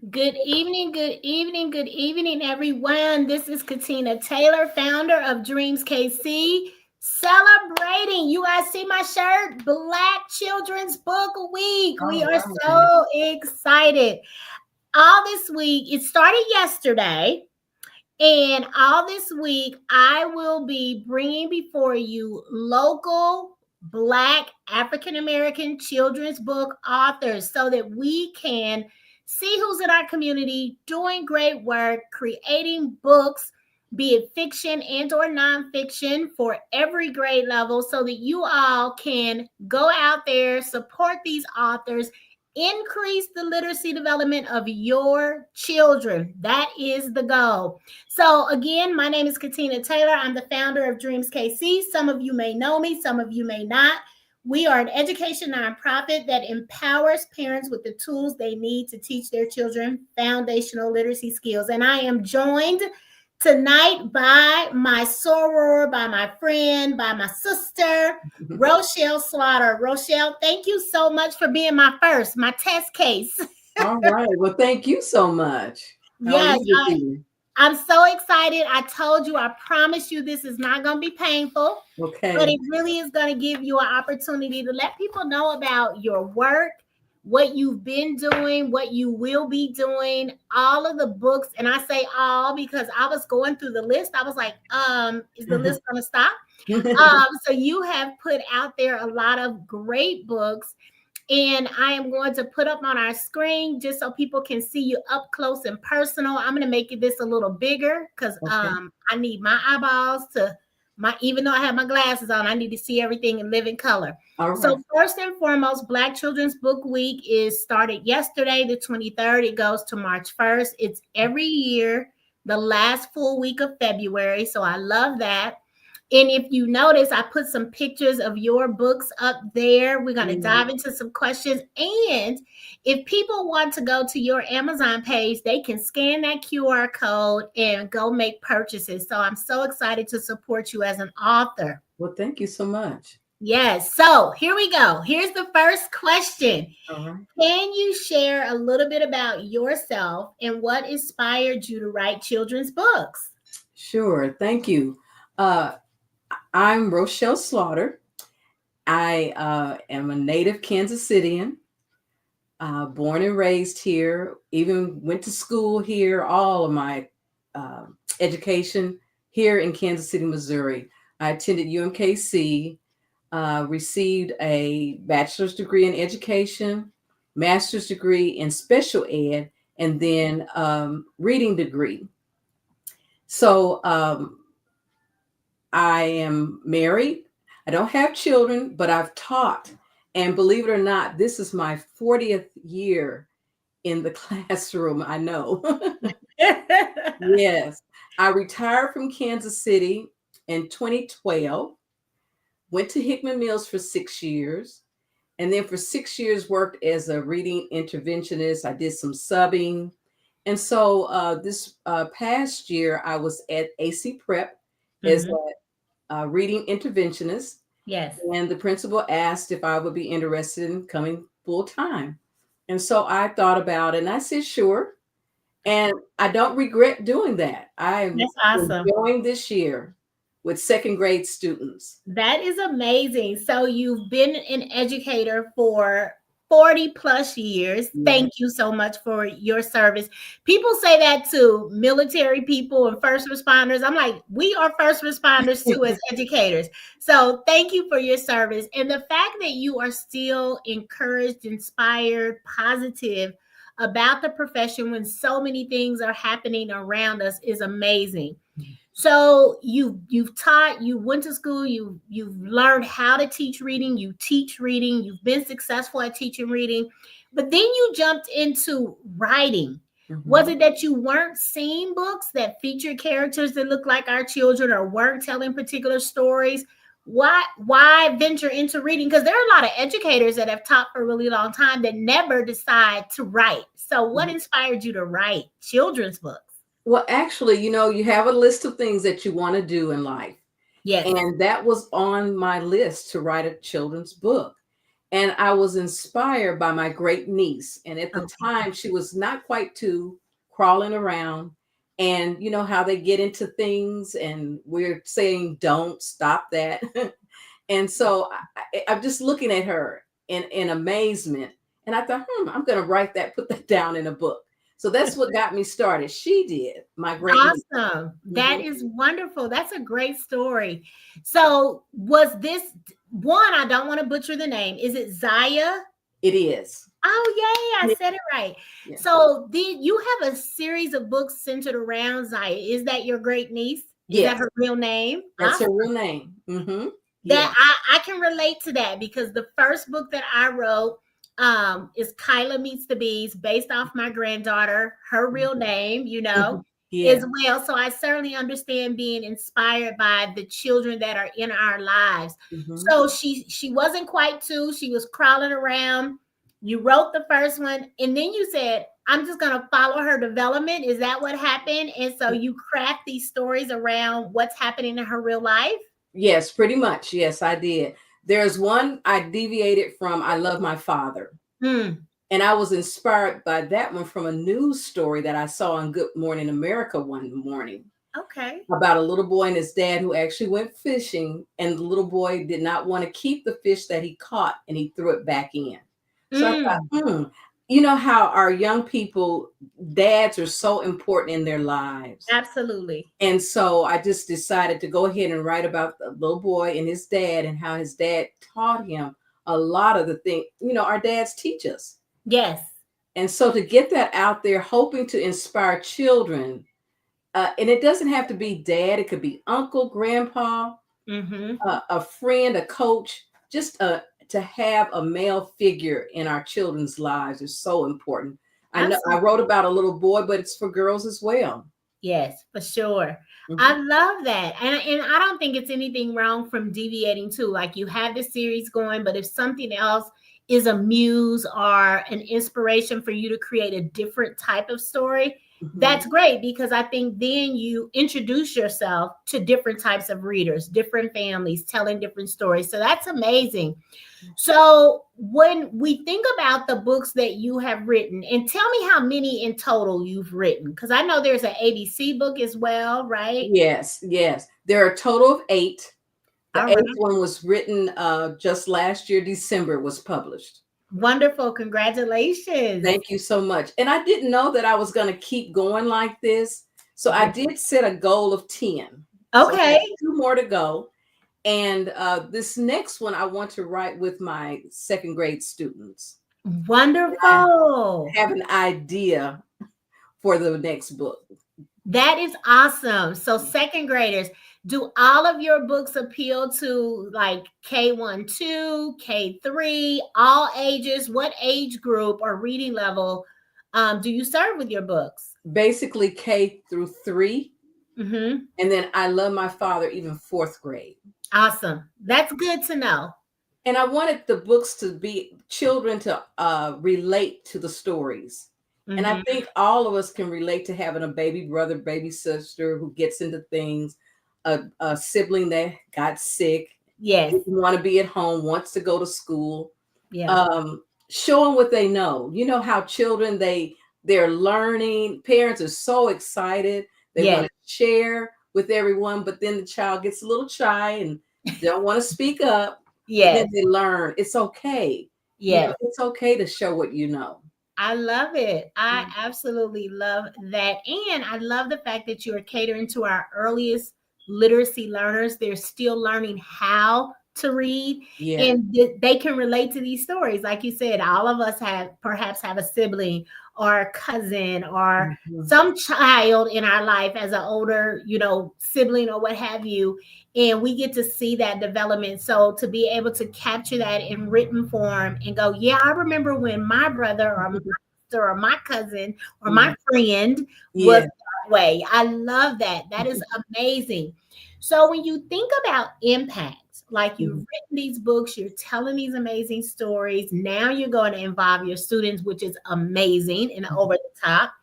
Good evening, good evening, good evening, everyone. This is Katina Taylor, founder of Dreams KC, celebrating. You guys see my shirt? Black Children's Book Week. We All are right. so excited. All this week, it started yesterday. And all this week, I will be bringing before you local Black African American children's book authors so that we can see who's in our community doing great work, creating books, be it fiction and or nonfiction for every grade level so that you all can go out there, support these authors, increase the literacy development of your children. That is the goal. So, again, my name is Katina Taylor. I'm the founder of Dreams KC. Some of you may know me, some of you may not. We are an education nonprofit that empowers parents with the tools they need to teach their children foundational literacy skills. And I am joined tonight by my soror, by my friend, by my sister, Rochelle Slaughter. Rochelle, thank you so much for being my test case. All right. Well, thank you so much. How are Yes, you this evening? I'm so excited. I told you, I promise you, this is not going to be painful, but Okay. it really is going to give you an opportunity to let people know about your work, what you've been doing, what you will be doing, all of the books. And I say all because I was going through the list. I was like, is the list going to stop? So you have put out there a lot of great books, and I am going to put up on our screen just so people can see you up close and personal. I'm going to make this a little bigger because Okay. I need my eyeballs to my, even though I have my glasses on, I need to see everything in living color. All So right. first and foremost, Black Children's Book Week is started yesterday, the 23rd. It goes to March 1st. It's every year, the last full week of February. So I love that. And if you notice, I put some pictures of your books up there. We're going to Mhm. dive into some questions. And if people want to go to your Amazon page, they can scan that QR code and go make purchases. So I'm so excited to support you as an author. Well, thank you so much. Yes. So here we go. Here's the first question. All right. Can you share a little bit about yourself and what inspired you to write children's books? Sure. Thank you. Uh, I'm Rochelle Slaughter. I am a native Kansas Citian, born and raised here, even went to school here, all of my uh, education here in Kansas City, Missouri. I attended UMKC, received a bachelor's degree in education, master's degree in special ed, and then reading degree. So I am married. I don't have children, but I've taught. And believe it or not, this is my 40th year in the classroom. I know. Yes. I retired from Kansas City in 2012, went to Hickman Mills for 6 years, and then for 6 years worked as a reading interventionist. I did some subbing. And so this past year, I was at AC Prep as Mhm. a reading interventionist. Yes. And the principal asked if I would be interested in coming full time. And so I thought about it and I said, sure. And I don't regret doing that. I'm That's awesome. enjoying this year with second grade students. That is amazing. So you've been an educator for 40 plus years. Yeah. Thank you so much for your service. People say that to military people and first responders. I'm like, we are first responders too as educators. So thank you for your service. And the fact that you are still encouraged, inspired, positive about the profession when so many things are happening around us is amazing. So you've taught, you went to school, you've learned how to teach reading, you teach reading, you've been successful at teaching reading, but then you jumped into writing. Was Mhm. it that you weren't seeing books that feature characters that look like our children or weren't telling particular stories? Why venture into reading? Because there are a lot of educators that have taught for a really long time that never decide to write. So what inspired you to write children's books? Well, actually, you have a list of things that you want to do in life. Yes. And that was on my list to write a children's book. And I was inspired by my great niece. And at the Okay. time, she was not quite two, crawling around. And you know how they get into things, and we're saying, don't stop that. And so I'm just looking at her in amazement. And I thought, I'm going to write that, put that down in a book. So that's what got me started. She did, my great niece. Awesome. That Mhm. is wonderful. That's a great story. So, was this one? I don't want to butcher the name. Is it Zaya? It is. Oh, yay. I Yeah. said it right. Yeah. So, did you have a series of books centered around Zaya? Is that your great niece? Is that Yes. her real name? That's her real name. Mm-hmm. Yeah. That I can relate to that because the first book that I wrote is Kyla Meets the Bees, based off my granddaughter, her real name, Mhm. as Yeah. well. So I certainly understand being inspired by the children that are in our lives. Mm-hmm. So she wasn't quite two, she was crawling around. You wrote the first one, and then you said, I'm just going to follow her development. Is that what happened? And so you craft these stories around what's happening in her real life? Yes, pretty much. Yes, I did. There's one I deviated from, I Love My Father. Hmm. And I was inspired by that one from a news story that I saw on Good Morning America one morning Okay. about a little boy and his dad who actually went fishing, and the little boy did not want to keep the fish that he caught, and he threw it back in. So I Mm, thought, you know how our young people, dads are so important in their lives. absolutely. And so I just decided to go ahead and write about the little boy and his dad, and how his dad taught him a lot of the things, our dads teach us. Yes. And so to get that out there, hoping to inspire children, and it doesn't have to be dad, it could be uncle, grandpa, Mm-hmm. a friend, a coach, just to have a male figure in our children's lives is so important. I know I wrote Absolutely. about a little boy, but it's for girls as well. Yes, for sure. I Mhm. love that. And I don't think it's anything wrong from deviating too. Like you have the series going, but if something else is a muse or an inspiration for you to create a different type of story, Mhm. that's great because I think then you introduce yourself to different types of readers, different families telling different stories. So that's amazing. So when we think about the books that you have written, and tell me how many in total you've written, because I know there's an ABC book as well, right? Yes, yes. There are a total of 8. The All right. eighth one was written just last year, December, it was published. Wonderful. Congratulations. Thank you so much. And I didn't know that I was going to keep going like this. So I Yeah. did set a goal of 10. So I Okay. have 2 more to go. And this next one I want to write with my second grade students. I Wonderful. have an idea for the next book. That is awesome. So, second graders, do all of your books appeal to like K1, 2, K3, all ages? What age group or reading level do you serve with your books? Basically K through 3. Mm-hmm. And then I Love My Father, even 4th grade. Awesome. That's good to know. And I wanted the books to be children to relate to the stories. And I Hmm. think all of us can relate to having a baby brother, baby sister who gets into things, a sibling that got sick, Yes. didn't want to be at home, wants to go to school, Yeah. show them what they know. You know how children, they're learning. Parents are so excited. They want Yes. to share with everyone, but then the child gets a little shy and don't want to speak up. But then Yes. they learn it's okay. Yes. It's okay to show what you know. I love it. I Mm. absolutely love that. And I love the fact that you are catering to our earliest literacy learners. They're still learning how to read Yeah. and they can relate to these stories. Like you said, all of us have a sibling or a cousin or Mhm. some child in our life as an older, sibling or what have you. And we get to see that development. So to be able to capture that in written form and go, yeah, I remember when my brother or or my cousin or my Mhm. friend was Yeah. that way. I love that. That is amazing. So when you think about impact, like you've Mhm. written these books, you're telling these amazing stories. Now you're going to involve your students, which is amazing and over the top.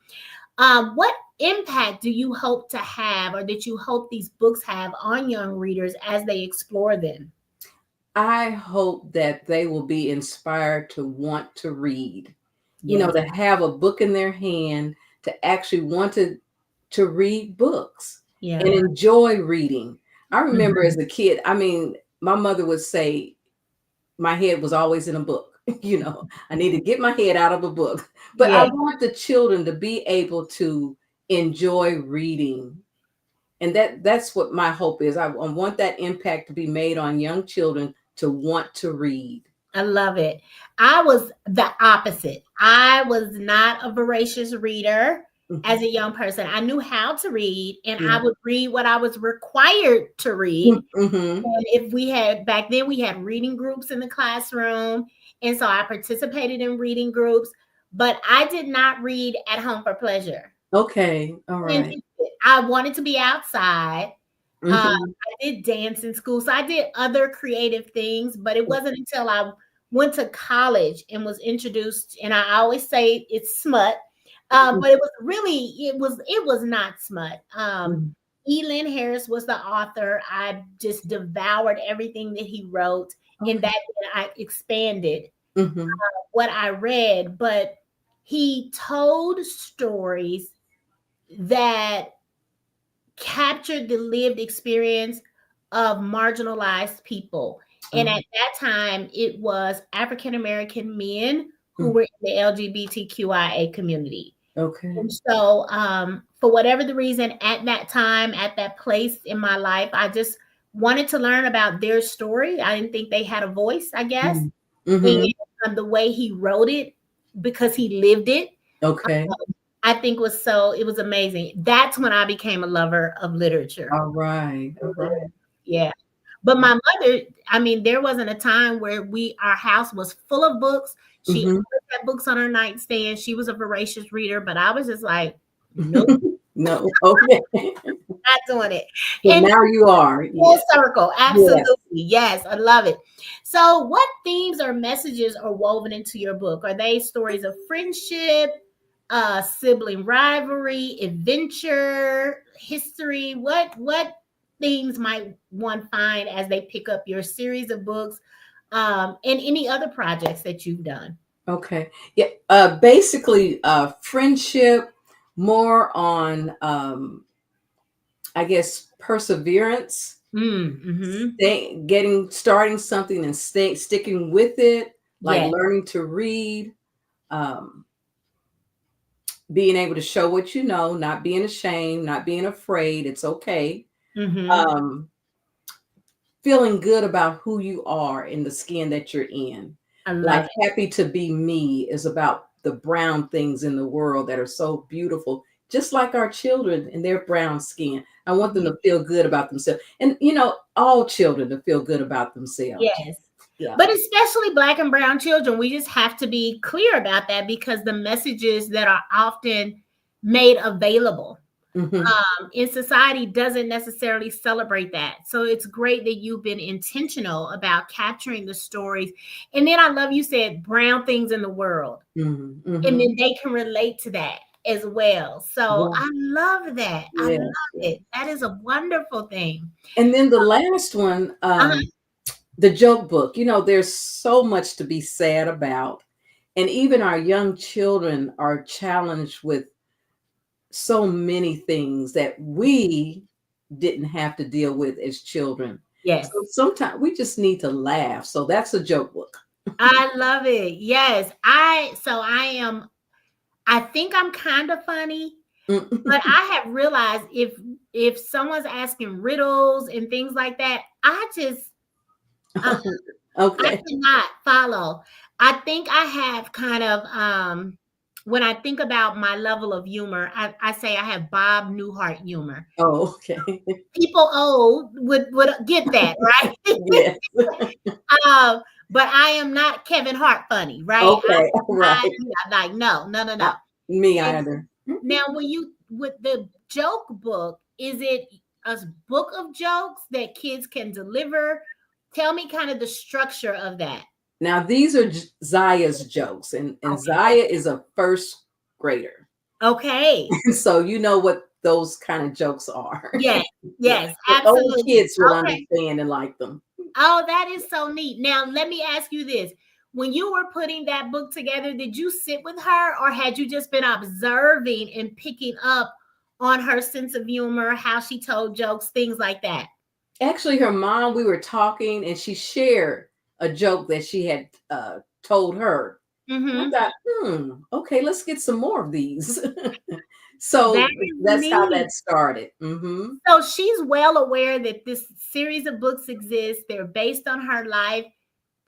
What impact do you hope to have, or that you hope these books have on young readers as they explore them? I hope that they will be inspired to want to read, Yes. to have a book in their hand, to actually want to read books and Yeah. enjoy reading. I remember Mhm. as a kid, I mean, my mother would say my head was always in a book. I need to get my head out of a book. But I Yeah. want the children to be able to enjoy reading. And that's what my hope is. I want that impact to be made on young children to want to read. I love it. I was the opposite. I was not a voracious reader as Mhm. a young person. I knew how to read and I Yeah. would read what I was required to read. Mm-hmm. And if we had back then, we had reading groups in the classroom. And so I participated in reading groups, but I did not read at home for pleasure. Okay. All right. I wanted to be outside. Mm-hmm. I did dance in school, so I did other creative things, but it wasn't until I went to college and was introduced, and I always say it's smut, but it was not smut. Mm-hmm. Elin Harris was the author. I just devoured everything that he wrote, and Okay. that I expanded Mm-hmm. what I read, but he told stories that captured the lived experience of marginalized people. And Oh, at that time, it was African American men who mm. were in the LGBTQIA community. Okay. And so, for whatever the reason, at that time, at that place in my life, I just wanted to learn about their story. I didn't think they had a voice, I guess. And Mm-hmm. the way he wrote it, because he lived it, Okay. I think it was amazing. That's when I became a lover of literature. All right. All right. Yeah. But my mother, I mean, there wasn't a time where our house was full of books. She Mm-hmm. always had books on her nightstand. She was a voracious reader, but I was just like, nope, No. Okay. not doing it. But And now you are. full Yeah. circle, Yes. absolutely. Yes, I love it. So, what themes or messages are woven into your book? Are they stories of friendship, sibling rivalry, adventure, history? What themes might one find as they pick up your series of books, and any other projects that you've done? Okay. Yeah. Basically, friendship, more on, I guess, perseverance, Mm-hmm. starting something and sticking with it, like Yes. learning to read, um, being able to show what you know, not being ashamed, not being afraid. It's okay. Mm-hmm. Um, Feeling good about who you are in the skin that you're in. I Like love happy to be me is about the brown things in the world that are so beautiful, just like our children in their brown skin. I want them it. to feel good about themselves. And all children to feel good about themselves. Yes. Yeah. But especially black and brown children, we just have to be clear about that because the messages that are often made available Hmm. in society doesn't necessarily celebrate that. So it's great that you've been intentional about capturing the stories. And then I love you said brown things in the world, Hmm. and Hmm. then they can relate to that as well. So Yeah. I love that. I Yeah. love it. That is a wonderful thing. And then the last one, Uh-huh. the joke book. There's so much to be sad about. And even our young children are challenged with so many things that we didn't have to deal with as children. Yes. So sometimes we just need to laugh. So that's a joke book. I love it. Yes. I think I'm kind of funny, but I have realized if someone's asking riddles and things like that, uh, I Okay. cannot follow. I think I have kind of when I think about my level of humor, I say I have Bob Newhart humor. Oh, okay. People old would get that, right? Yes. um, but I am not Kevin Hart funny, right? Okay. I, Right. I'm like, no, no, no, Uh, no. Me And either. now, when you with the joke book, is it a book of jokes that kids can deliver? Tell me kind of the structure of that. Now these are Zaya's jokes, and Okay. Zaya is a first grader. Okay. So you know what those kind of jokes are. Yes. Yeah. Yes. But old Absolutely. kids will Okay. understand and like them. Oh, that is so neat. Now, let me ask you this. When you were putting that book together, did you sit with her or had you just been observing and picking up on her sense of humor, how she told jokes, things like that? Actually, her mom, we were talking and she shared a joke that she had told her. I Mm-hmm. thought, okay, let's get some more of these. So That is that's how neat. that started. Hmm. So she's well aware that this series of books exists. They're based on her life.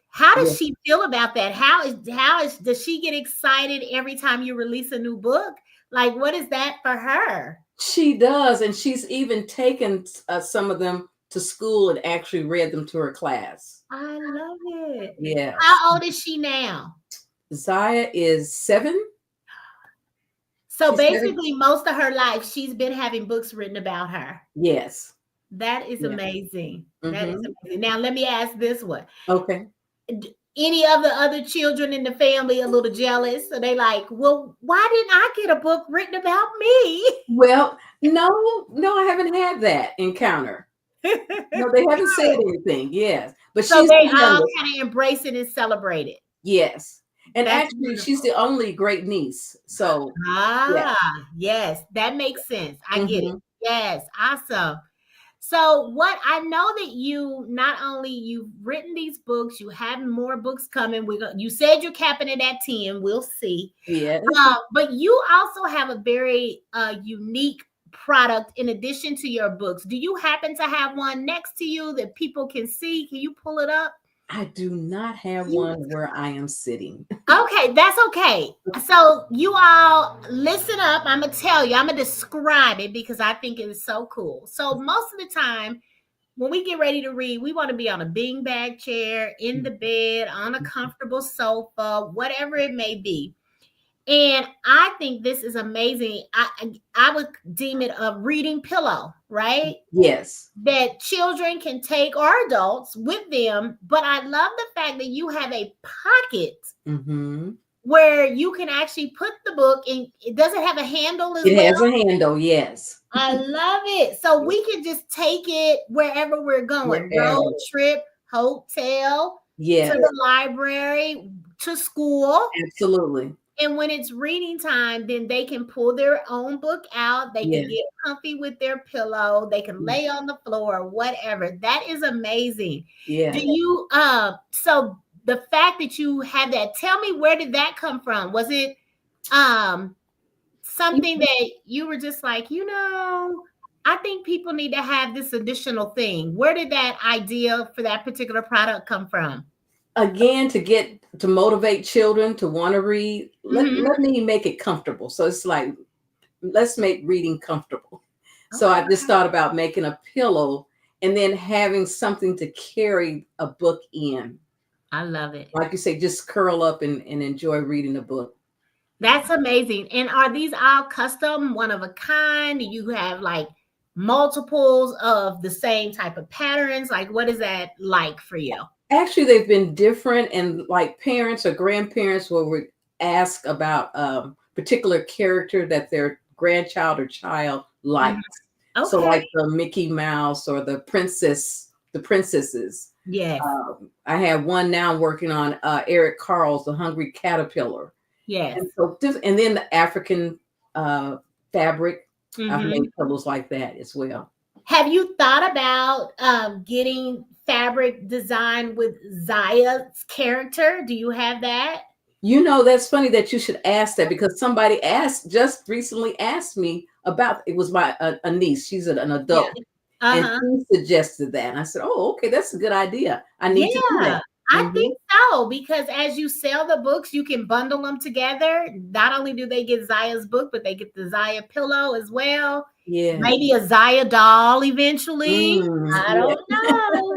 How does Yeah, she feel about that? How is does she get excited every time you release a new book? Like, what is that for her? she does. And she's even taken some of them to school and actually read them to her class. I love it. Yes. How old is she now? Zaya is 7. So She's 7. basically, most of her life, she's been having books written about her. Yes. That is Yeah. amazing. That is Hmm. amazing. Now, let me ask this one. Okay. Any of the other children in the family a little jealous? So they like, well, why didn't I get a book written about me? Well, no, I haven't had that encounter. No, they haven't said Good. anything. Yes, but So she's they the all youngest. kind of embrace it and celebrate it. Yes, and That's actually, she's wonderful. the only great niece. So, yeah. Ah, yes, that makes sense. I get it. Hmm. Yes, awesome. So what I know that you not only you've written these books, you have more books coming. You said you're capping it at 10. We'll see. Yes, But you also have a very unique product in addition to your books. Do you happen to have one next to you that people can see? Can you pull it up? I do not have You one where I am sitting. Okay, that's okay. So you all listen up. I'm gonna tell you. I'm gonna describe it because I think it is so cool. So most of the time, when we get ready to read, we want to be on a beanbag chair, in the bed, on a comfortable sofa, whatever it may be. And I think this is amazing. I would deem it a reading pillow, right? Yes. That children can take or adults with them. But I love the fact that you have a pocket Hmm. where you can actually put the book in. It doesn't have a handle as It well. has a handle. Yes. I love it. So we can just take it wherever we're going. Road Wherever. trip, hotel, to Yes. the library, to school. Absolutely. And when it's reading time, then they can pull their own book out. They can Yeah. get comfy with their pillow. They can lay on the floor, whatever. That is amazing. Do Yeah. you so the fact that you had that, tell me, where did that come from? Was it um something that you were just like, I think people need to have this additional thing? Where did that idea for that particular product come from? Again, to motivate children to want to read, Hmm. let me make it comfortable. So it's like, let's make reading comfortable. So I just Okay. thought about making a pillow and then having something to carry a book in. I love it. Like you say, just curl up and enjoy reading a book. That's amazing. And are these all custom, one of a kind? Do you have like multiples of the same type of patterns? Like, what is that like for you? Actually, they've been different, and like parents or grandparents will ask about particular character that their grandchild or child Mhm. likes. So, Okay. like the Mickey Mouse or the princesses. Yes. I have one now working on Eric Carle's The Hungry Caterpillar, Yes. and so and then the African uh, fabric. I've Hmm. made pillows like that as well. Have you thought about getting fabric design with Zaya's character? Do you have that? That's funny that you should ask that because somebody just recently asked me about it. Was my a niece. She's an Yeah. adult, and Uh-huh. she suggested that. And I said, "Oh, okay, that's a good idea. I need to do Yeah, that." I Hmm. think so, because as you sell the books, you can bundle them together. Not only do they get Zaya's book, but they get the Zaya pillow as well. Yeah. Maybe a Zaya doll eventually. I Yeah. don't know.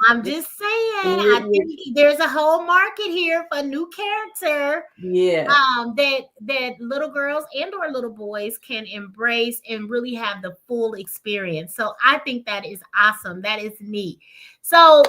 I'm just saying, I Yeah. think there's a whole market here for a new character Yeah. that little girls and or little boys can embrace and really have the full experience. So I think that is awesome. That is neat. So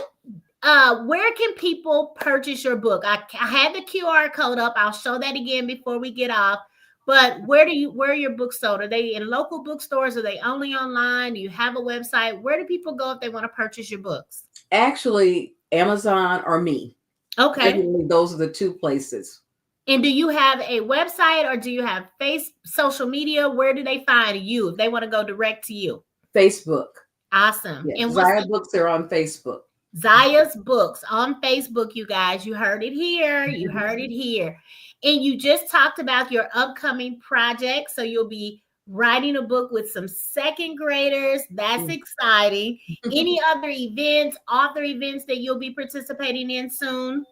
where can people purchase your book? I had the QR code up. I'll show that again before we get off. But where are your books sold? Are they in local bookstores? Are they only online? Do you have a website? Where do people go if they want to purchase your books? Actually, Amazon or me. Okay. Definitely, those are the two places. And do you have a website or do you have social media? Where do they find you if they want to go direct to you? Facebook. Awesome. Yes, And what's Zaya Books are on Facebook. Zaya's Books on Facebook, you guys? You heard it here. You heard it here. And you just talked about your upcoming project. So you'll be writing a book with some second graders. That's exciting. Any other events, author events that you'll be participating in soon?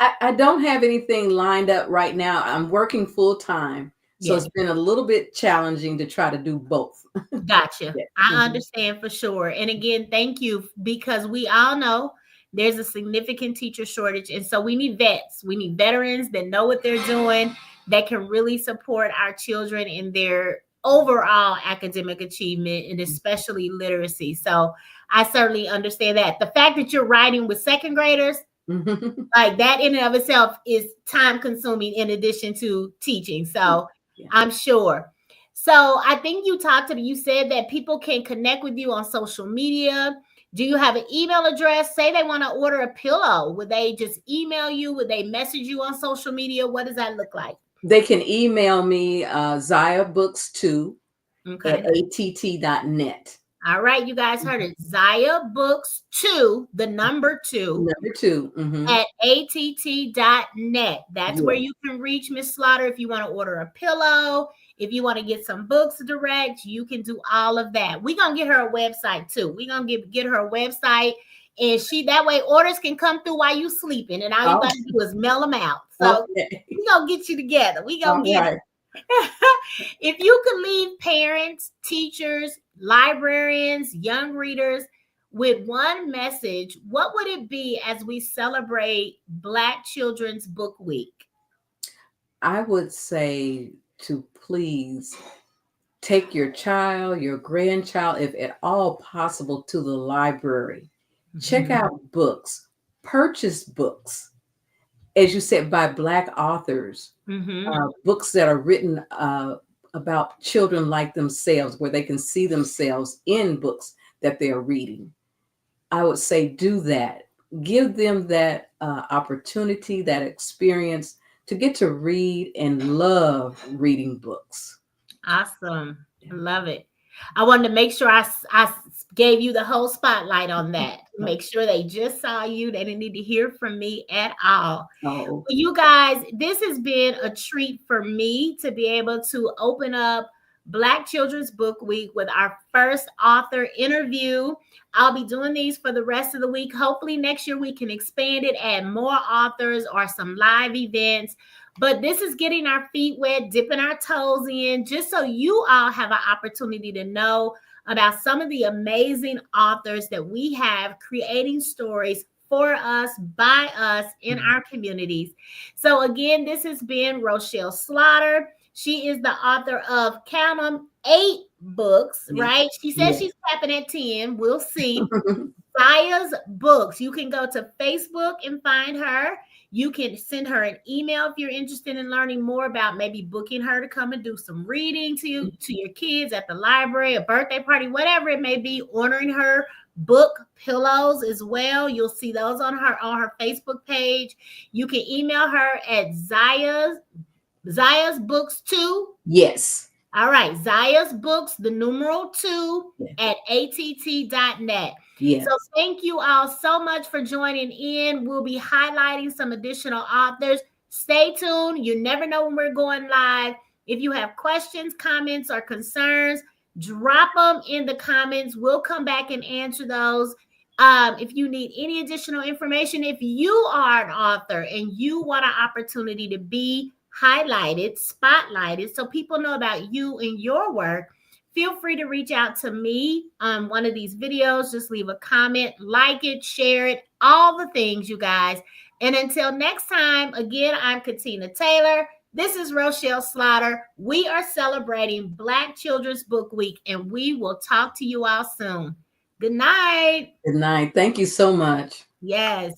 I don't have anything lined up right now. I'm working full time. So Yes. it's been a little bit challenging to try to do both. Gotcha. Yeah. I understand for sure. And again, thank you because we all know there's a significant teacher shortage. And so we need vets. We need veterans that know what they're doing, that can really support our children in their overall academic achievement and especially literacy. So I certainly understand that. The fact that you're writing with second graders, like that in and of itself is time consuming in addition to teaching. So Yeah. I'm sure. So I think you said that people can connect with you on social media. Do you have an email address? Say they want to order a pillow. Would they just email you? Would they message you on social media? What does that look like? They can email me ZayaBooks2 at Okay. att.net. All right, you guys heard it. Zaya Books 2, the number 2, Number 2. at att.net. That's where Yeah. you can reach Miss Slaughter if you want to order a pillow, if you want to get some books direct, you can do all of that. We're gonna get her a website too. We're gonna get her a website, and that way orders can come through while you sleeping, and all you gotta do is mail them out. So Okay. we're gonna get you together. We're All gonna get right. if you could leave parents, teachers, librarians, young readers with one message, what would it be as we celebrate Black Children's Book Week? I would say to please take your child, your grandchild, if at all possible, to the library. Check out books, purchase books, as you said, by Black authors, books that are written about children like themselves, where they can see themselves in books that they're reading. I would say do that. Give them that opportunity, that experience to get to read and love reading books. Awesome. I love it. I wanted to make sure I gave you the whole spotlight on that. Make sure they just saw you. They didn't need to hear from me at all. Oh. You guys, this has been a treat for me to be able to open up Black Children's Book Week with our first author interview. I'll be doing these for the rest of the week. Hopefully next year we can expand it, add more authors or some live events. But this is getting our feet wet, dipping our toes in, just so you all have an opportunity to know about some of the amazing authors that we have creating stories for us, by us, in our communities. So again, this has been Rochelle Slaughter. She is the author of, count 'em, 8 books, right? She says she's capping at 10. We'll see. Zaya's Books. You can go to Facebook and find her. You can send her an email if you're interested in learning more about maybe booking her to come and do some reading to your kids at the library, a birthday party, whatever it may be. Ordering her book pillows as well. You'll see those on her Facebook page. You can email her at Zaya's Books 2. Yes. All right, Zaya's Books, the numeral 2 at att.net. Yes. So thank you all so much for joining in. We'll be highlighting some additional authors. Stay tuned. You never know when we're going live. If you have questions, comments, or concerns, drop them in the comments. We'll come back and answer those. If you need any additional information, if you are an author and you want an opportunity to be highlighted, spotlighted, so people know about you and your work, feel free to reach out to me on one of these videos. Just leave a comment, like it, share it, all the things, you guys. And until next time, again, I'm Katina Taylor. This is Rochelle Slaughter. We are celebrating Black Children's Book Week, and we will talk to you all soon. Good night. Good night. Thank you so much. Yes.